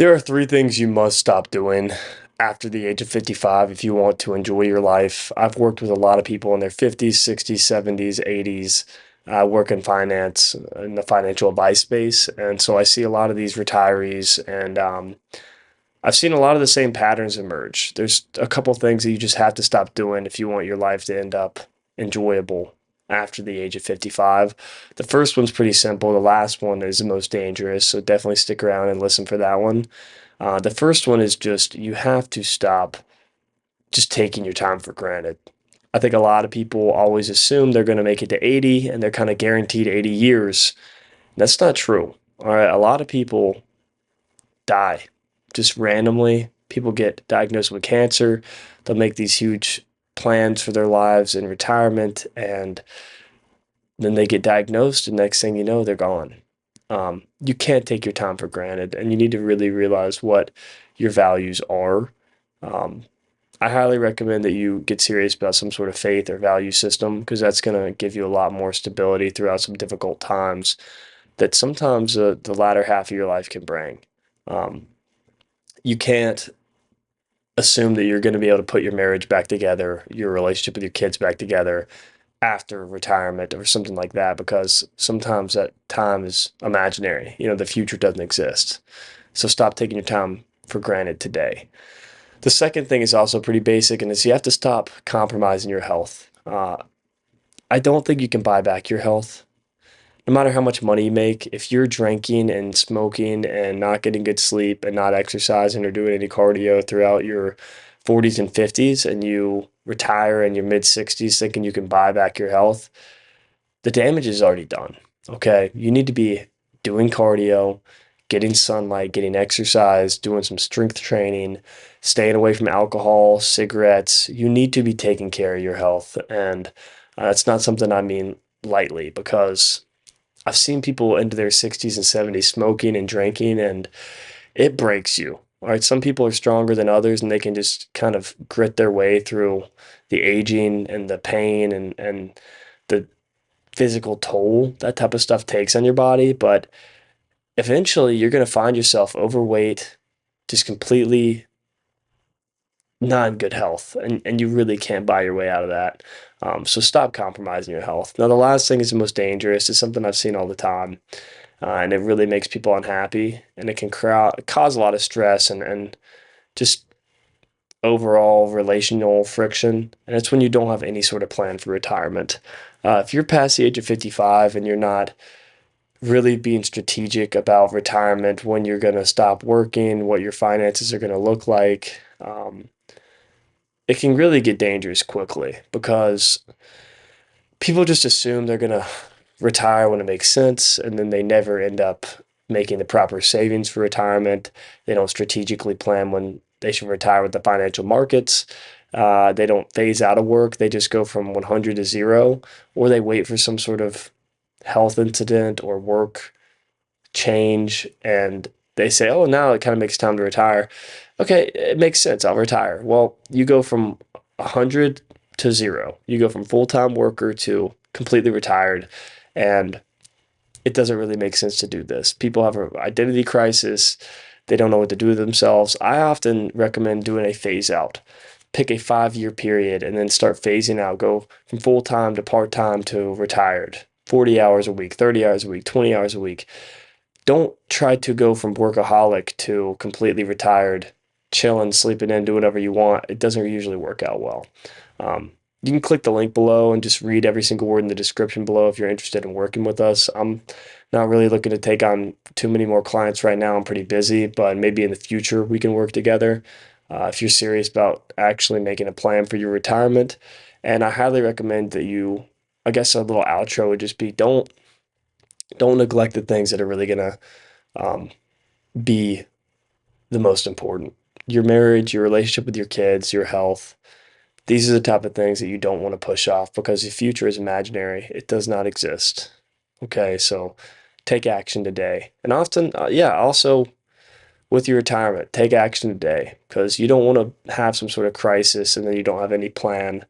There are three things you must stop doing after the age of 55 if you want to enjoy your life. I've worked with a lot of people in their 50s, 60s, 70s, 80s. I work in finance, in the financial advice space. And so I see a lot of these retirees, and I've seen a lot of the same patterns emerge. There's a couple things that you just have to stop doing if you want your life to end up enjoyable after the age of 55. The first one's pretty simple. The last one is the most dangerous. So definitely stick around and listen for that one. The first one is just you have to stop just taking your time for granted. I think a lot of people always assume they're going to make it to 80 and they're kind of guaranteed 80 years. That's not true. All right. A lot of people die just randomly. People get diagnosed with cancer. They'll make these huge plans for their lives in retirement, and then they get diagnosed, and next thing you know, they're gone. You can't take your time for granted, and you need to really realize what your values are. Um, I highly recommend that you get serious about some sort of faith or value system because that's going to give you a lot more stability throughout some difficult times that sometimes the latter half of your life can bring. Um, you can't assume that you're going to be able to put your marriage back together, your relationship with your kids back together after retirement or something like that, because sometimes that time is imaginary. The future doesn't exist. So stop taking your time for granted today. The second thing is also pretty basic, and is you have to stop compromising your health. I don't think you can buy back your health. No matter how much money you make, if you're drinking and smoking and not getting good sleep and not exercising or doing any cardio throughout your 40s and 50s, and you retire in your mid 60s thinking you can buy back your health, the damage is already done. Okay. You need to be doing cardio, getting sunlight, getting exercise, doing some strength training, staying away from alcohol, cigarettes. You need to be taking care of your health. And it's not something I mean lightly because I've seen people into their 60s and 70s smoking and drinking, and it breaks you. All right, some people are stronger than others, and they can just kind of grit their way through the aging and the pain and the physical toll that type of stuff takes on your body. But eventually, you're going to find yourself overweight, just completely not in good health, and you really can't buy your way out of that. So stop compromising your health. Now, the last thing is the most dangerous. It's something I've seen all the time, and it really makes people unhappy, and it can cause a lot of stress and just overall relational friction. And it's when you don't have any sort of plan for retirement. If you're past the age of 55 and you're not really being strategic about retirement, when you're going to stop working, what your finances are going to look like, it can really get dangerous quickly because people just assume they're going to retire when it makes sense, and then they never end up making the proper savings for retirement. They don't strategically plan when they should retire with the financial markets. They don't phase out of work. They just go from 100 to zero, or they wait for some sort of health incident or work change, and they say, oh, now it kind of makes time to retire. Okay, it makes sense. I'll retire. Well, you go from 100 to zero. You go from full-time worker to completely retired, and it doesn't really make sense to do this. People have an identity crisis. They don't know what to do with themselves. I often recommend doing a phase out. Pick a 5-year period and then start phasing out. Go from full-time to part-time to retired. 40 hours a week, 30 hours a week, 20 hours a week. Don't try to go from workaholic to completely retired, chilling, sleeping in, do whatever you want. It doesn't usually work out well. You can click the link below and just read every single word in the description below if you're interested in working with us. I'm not really looking to take on too many more clients right now. I'm pretty busy, but maybe in the future we can work together if you're serious about actually making a plan for your retirement. And I highly recommend that you, I guess a little outro would just be don't neglect the things that are really gonna um, be the most important. Your marriage, your relationship with your kids, your health. These are the type of things that you don't want to push off because the future is imaginary. It does not exist. Okay, so take action today. And often, also with your retirement, take action today because you don't want to have some sort of crisis and then you don't have any plan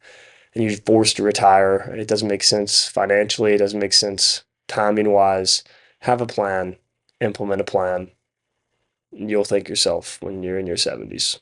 and you're forced to retire and it doesn't make sense financially, it doesn't make sense timing wise. Have a plan, implement a plan. you'll thank yourself when you're in your 70s.